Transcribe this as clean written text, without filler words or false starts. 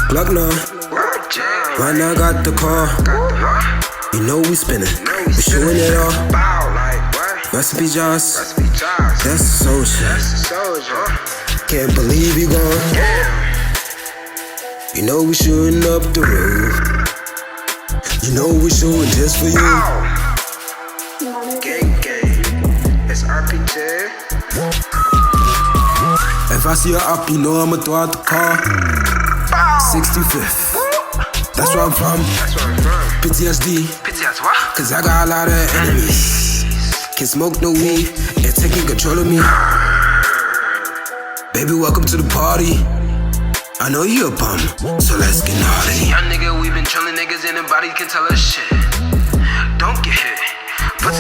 GLOCK now. Right now got the car. You know we spinning. We shooting it all. Recipe Joss. That's the soldier. Can't believe you gone. You know we shooting up the roof. You know we shooting just for you. Gang, it's RPG. If I see her up, you know I'ma throw out the car. 65th. That's where I'm from. PTSD. Cause I got a lot of enemies. Can't smoke no weed and taking control of me. Baby, welcome to the party. I know you a bum, so let's get naughty. Young nigga, we been trolling niggas and nobody can tell us shit. Don't get hit.